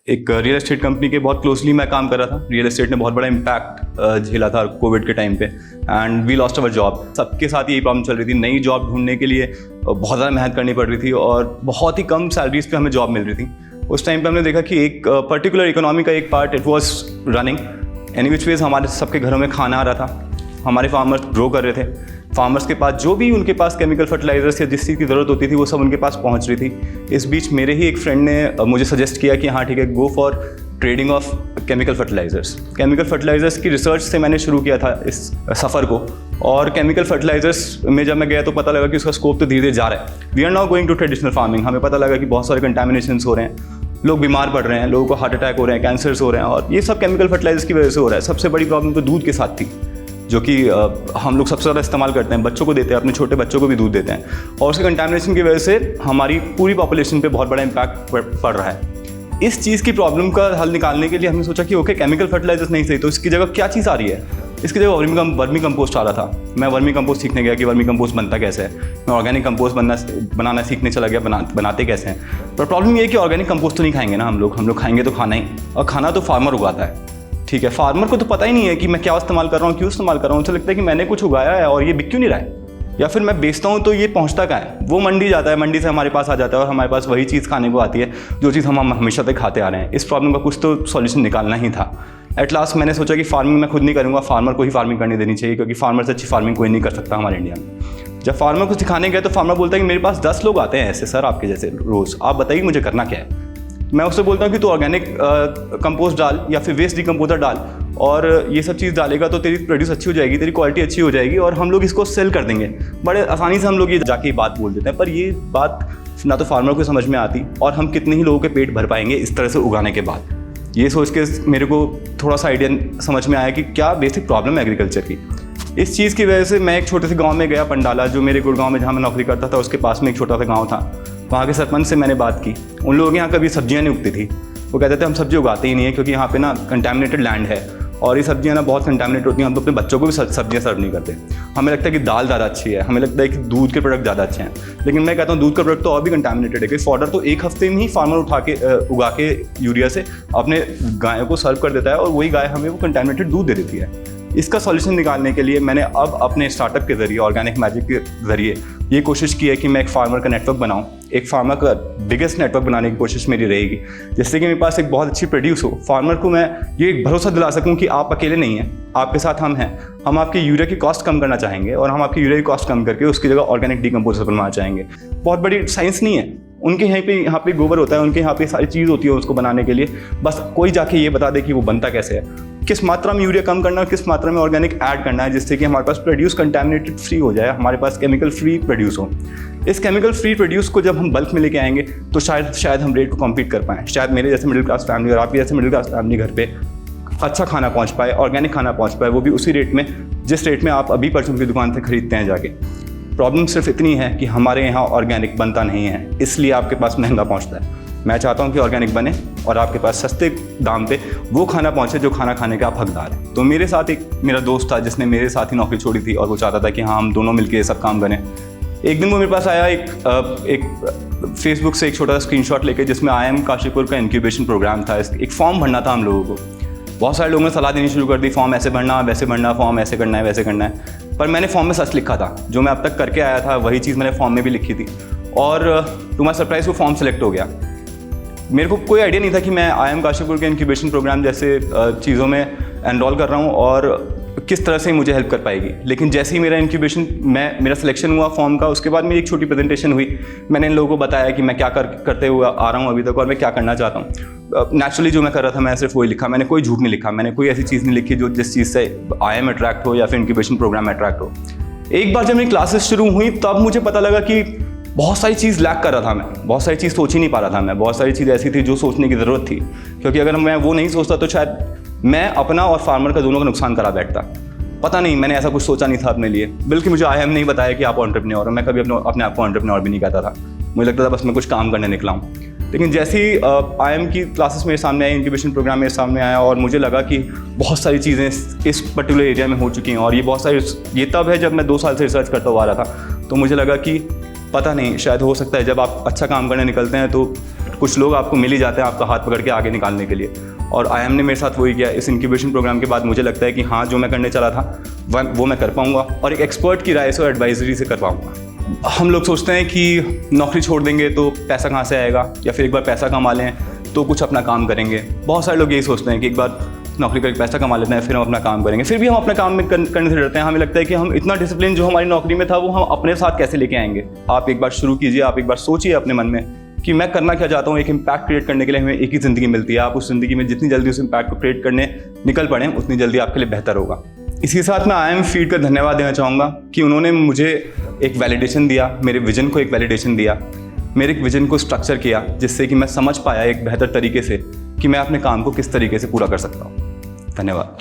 एक real estate company के बहुत क्लोजली मैं काम कर रहा था। रियल एस्टेट ने बहुत बड़ा इम्पैक्ट झेला था कोविड के टाइम पे, and we lost our job. सबके साथ यही प्रॉब्लम चल रही थी। नई जॉब ढूंढने के लिए बहुत ज़्यादा मेहनत करनी पड़ रही थी और बहुत ही कम सैलरीज पे हमें जॉब मिल रही थी। उस टाइम पे हमने देखा कि एक पर्टिकुलर इकोनॉमी का एक part it was running any which ways. हमारे सबके घरों में खाना आ रहा था, हमारे फार्मर्स ग्रो कर रहे थे, फार्मर्स के पास जो भी उनके पास केमिकल फर्टिलाइजर्स या जिस चीज़ की ज़रूरत होती थी वो सब उनके पास पहुंच रही थी। इस बीच मेरे ही एक फ्रेंड ने मुझे सजेस्ट किया कि हाँ ठीक है, go for trading of chemical fertilisers. Chemical fertilisers की रिसर्च से मैंने शुरू किया था इस सफ़र को, और केमिकल फर्टिलाइजर्स में जब मैं गया तो पता लगा कि उसका स्कोप तो धीरे धीरे जा रहा है। We are now going to traditional farming. हमें पता लगा कि बहुत सारे कंटामिनेशंस हो रहे हैं, लोग बीमार पड़ रहे हैं, लोगों को हार्ट अटैक हो रहे हैं, कैंसर्स हो रहे हैं, और ये सब केमिकल फर्टिलाइजर्स की वजह से हो रहा है। सबसे बड़ी प्रॉब्लम तो दूध के साथ थी, जो कि हम लोग सबसे ज़्यादा इस्तेमाल करते हैं, बच्चों को देते हैं, अपने छोटे बच्चों को भी दूध देते हैं, और उसके कंटामिनेशन की वजह से हमारी पूरी पॉपुलेशन पे बहुत बड़ा इम्पैक्ट पड़ रहा है। इस चीज़ की प्रॉब्लम का हल निकालने के लिए हमने सोचा कि ओके, केमिकल फर्टिलाइजर्स नहीं सही, तो इसकी जगह क्या चीज़ आ रही है? इसकी जगह वर्मी कंपोस्ट आ रहा था। मैं वर्मी कंपोस्ट सीखने गया कि वर्मी कंपोस्ट बनता कैसे है। मैं ऑर्गेनिक कंपोस्ट बनाना सीखने चला गया, बनाते कैसे हैं। पर प्रॉब्लम ये है कि ऑर्गेनिक कंपोस्ट तो नहीं खाएंगे ना हम लोग खाएंगे तो खाना ही, और खाना तो फार्मर उगाता है। ठीक है, फार्मर को तो पता ही नहीं है कि मैं क्या इस्तेमाल कर रहा हूँ, क्यों इस्तेमाल कर रहा हूँ। उसे लगता है कि मैंने कुछ उगाया है और ये बिक क्यों नहीं रहा है, या फिर मैं बेचता हूँ तो ये पहुँचता कहाँ है। वो मंडी जाता है, मंडी से हमारे पास आ जाता है, और हमारे पास वही चीज़ खाने को आती है जो चीज़ हम हमेशा से खाते आ रहे हैं। इस प्रॉब्लम का कुछ तो सॉल्यूशन निकालना ही था। एट लास्ट मैंने सोचा कि फार्मिंग मैं खुद नहीं करूँगा, फार्मर को ही फार्मिंग करने देनी चाहिए, क्योंकि फार्मर से अच्छी फार्मिंग कोई नहीं कर सकता हमारे इंडिया में। जब फार्मर को सिखाने गए तो फार्मर बोलता है कि मेरे पास 10 लोग आते हैं ऐसे सर आपके जैसे रोज़, आप बताइए मुझे करना क्या है। मैं उससे बोलता हूँ कि तू ऑर्गेनिक कंपोस्ट डाल या फिर वेस्ट डिकम्पोजर डाल, और ये सब चीज़ डालेगा तो तेरी प्रोड्यूस अच्छी हो जाएगी, तेरी क्वालिटी अच्छी हो जाएगी, और हम लोग इसको सेल कर देंगे। बड़े आसानी से हम लोग ये जाके बात बोल देते हैं, पर ये बात ना तो फार्मर को समझ में आती, और हम कितने ही लोगों के पेट भर पाएंगे इस तरह से उगाने के बाद। ये सोच के मेरे को थोड़ा सा आइडिया समझ में आया कि क्या बेसिक प्रॉब्लम है एग्रीकल्चर की। इस चीज़ की वजह से मैं एक छोटे से गाँव में गया, पंडाला, जो मेरे गुड़गांव में जहाँ मैं नौकरी करता था उसके पास में एक छोटा सा गाँव था। वहाँ के सरपंच से मैंने बात की। उन लोगों के यहाँ कभी सब्जियाँ नहीं उगती थी। वो कहते थे हम सब्जी उगाते ही नहीं है, क्योंकि यहाँ पे ना कंटामिनेटेड लैंड है, और ये सब्जियाँ ना बहुत कंटामिनेट होती हैं। हम तो अपने बच्चों को भी सब्जियाँ सर्व नहीं करते। हमें लगता है कि दाल ज़्यादा अच्छी है, हमें लगता है कि दूध के प्रोडक्ट ज़्यादा अच्छे हैं, लेकिन मैं कहता हूँ दूध का प्रोडक्ट तो और भी कंटामिनेटेड है। कि फॉडर तो एक हफ्ते में ही फार्मर उगा के यूरिया से अपने गायों को सर्व कर देता है, और वही गाय हमें वो कंटामिनेटेड दूध दे देती है। इसका सॉल्यूशन निकालने के लिए मैंने अब अपने स्टार्टअप के ज़रिए, ऑर्गेनिक मैजिक के ज़रिए, ये कोशिश की है कि मैं एक फार्मर का नेटवर्क बनाऊं। एक फार्मर का बिगेस्ट नेटवर्क बनाने की कोशिश मेरी रहेगी, जिससे कि मेरे पास एक बहुत अच्छी प्रोड्यूस हो। फार्मर को मैं ये भरोसा दिला सकूं कि आप अकेले नहीं हैं, आपके साथ हम हैं। हम आपकी यूरिया की कॉस्ट कम करना चाहेंगे, और हम आपकी यूरिया की कॉस्ट कम करके उसकी जगह ऑर्गेनिक डिकम्पोजर बनवाना चाहेंगे। बहुत बड़ी साइंस नहीं है। उनके यहाँ पे गोबर होता है, उनके यहाँ पे सारी चीज़ होती है उसको बनाने के लिए। बस कोई जाके ये बता दे कि वो बनता कैसे है, किस मात्रा में यूरिया कम करना है, किस मात्रा में ऑर्गेनिक ऐड करना है, जिससे कि हमारे पास प्रोड्यूस कंटामिनेटेड फ्री हो जाए, हमारे पास केमिकल फ्री प्रोड्यूस हो। इस केमिकल फ्री प्रोड्यूस को जब हम बल्क में लेके आएंगे तो शायद हम रेट को कम्पीट कर पाएँ। शायद मेरे जैसे मिडिल क्लास फैमिली और आपके जैसे मिडिल क्लास फैमिली घर पे अच्छा खाना पहुँच पाए, ऑर्गेनिक खाना पहुँच पाए, वो भी उसी रेट में जिस रेट में आप अभी परचून की दुकान से खरीदते हैं जाके। प्रॉब्लम सिर्फ इतनी है कि हमारे यहाँ ऑर्गेनिक बनता नहीं है, इसलिए आपके पास महंगा पहुँचता है। मैं चाहता हूँ कि ऑर्गेनिक बने और आपके पास सस्ते दाम पे वो खाना पहुँचे जो खाना खाने का आप हकदार हैं। तो मेरे साथ एक मेरा दोस्त था जिसने मेरे साथ ही नौकरी छोड़ी थी, और वो चाहता था कि हाँ हम दोनों मिलकर ये सब काम करें। एक दिन वो मेरे पास आया एक फेसबुक से एक छोटा सा स्क्रीनशॉट लेके, जिसमें IIM काशीपुर का इंक्यूबेशन प्रोग्राम था। एक फॉर्म भरना था हम लोगों को। बहुत सारे लोगों ने सलाह देनी शुरू कर दी, फॉर्म ऐसे भरना, वैसे भरना, फॉर्म ऐसे करना है, वैसे करना है। पर मैंने फॉर्म में सच लिखा था, जो मैं अब तक करके आया था वही चीज़ मैंने फॉर्म में भी लिखी थी, और टू माय सरप्राइज वो फॉर्म सेलेक्ट हो गया। मेरे को कोई आइडिया नहीं था कि मैं IIM काशीपुर के इंक्यूबेशन प्रोग्राम जैसे चीज़ों में एनरोल कर रहा हूँ और किस तरह से मुझे हेल्प कर पाएगी। लेकिन जैसे ही मेरा मेरा सिलेक्शन हुआ फॉर्म का, उसके बाद मेरी एक छोटी प्रेजेंटेशन हुई। मैंने इन लोगों को बताया कि मैं क्या करते हुए आ रहा हूँ अभी तक, और मैं क्या करना चाहता हूँ। नेचुरली जो मैं कर रहा था, मैं सिर्फ वही लिखा। मैंने कोई झूठ नहीं लिखा, मैंने कोई ऐसी चीज़ नहीं लिखी जो जिस चीज़ से IIM अट्रैक्ट हो या फिर इंक्यूबेशन प्रोग्राम अट्रैक्ट हो। एक बार जब मेरी क्लासेस शुरू हुई तब मुझे पता लगा कि बहुत सारी चीज़ लैक कर रहा था मैं, बहुत सारी चीज़ सोच ही नहीं पा रहा था मैं। बहुत सारी चीज़ ऐसी थी जो सोचने की ज़रूरत थी, क्योंकि अगर मैं वो नहीं सोचता तो शायद मैं अपना और फार्मर का दोनों का नुकसान करा बैठता। पता नहीं, मैंने ऐसा कुछ सोचा नहीं था अपने लिए। बल्कि मुझे IIM नहीं बताया कि आप एंटरप्रेन्योर हो। मैं कभी अपने आप को एंटरप्रेन्योर भी नहीं कहता था। मुझे लगता था बस मैं कुछ काम करने निकला हूँ। लेकिन जैसे ही IIM की क्लासेस मेरे सामने आई, इंक्यूबेशन प्रोग्राम मेरे सामने आया, और मुझे लगा कि बहुत सारी चीज़ें इस पर्टिकुलर एरिया में हो चुकी हैं। और ये तब है जब मैं 2 साल से रिसर्च करता हुआ आ रहा था। तो मुझे लगा कि पता नहीं, शायद हो सकता है जब आप अच्छा काम करने निकलते हैं तो बट कुछ लोग आपको मिल ही जाते हैं आपका हाथ पकड़ के आगे निकालने के लिए, और IIM ने मेरे साथ वही किया। इस इंक्यूबेशन प्रोग्राम के बाद मुझे लगता है कि हाँ, जो मैं करने चला था वो मैं कर पाऊँगा, और एक एक्सपर्ट की राय से और एडवाइजरी से कर पाऊँगा। हम लोग सोचते हैं कि नौकरी छोड़ देंगे तो पैसा कहाँ से आएगा, या फिर एक बार पैसा कमा लें तो कुछ अपना काम करेंगे। बहुत सारे लोग यही सोचते हैं कि एक बार नौकरी करके पैसा कमा लेते हैं फिर हम अपना काम करेंगे। फिर भी हम अपना काम में करने से डरते हैं। हमें लगता है कि हम इतना डिसिप्लिन जो हमारी नौकरी में था वो हम अपने साथ कैसे लेके आएंगे। आप एक बार शुरू कीजिए, आप एक बार सोचिए अपने मन में कि मैं करना क्या चाहता हूँ। एक इम्पैक्ट क्रिएट करने के लिए हमें एक ही ज़िंदगी मिलती है। आप उस ज़िंदगी में जितनी जल्दी उस इम्पैक्ट को क्रिएट करने निकल पड़ें उतनी जल्दी आपके लिए बेहतर होगा। इसी के साथ मैं IIM फीड का धन्यवाद देना चाहूँगा कि उन्होंने मुझे एक वैलिडेशन दिया, मेरे विजन को एक वैलिडेशन दिया, मेरे विजन को स्ट्रक्चर किया, जिससे कि मैं समझ पाया एक बेहतर तरीके से कि मैं अपने काम को किस तरीके से पूरा कर सकता हूँ। धन्यवाद।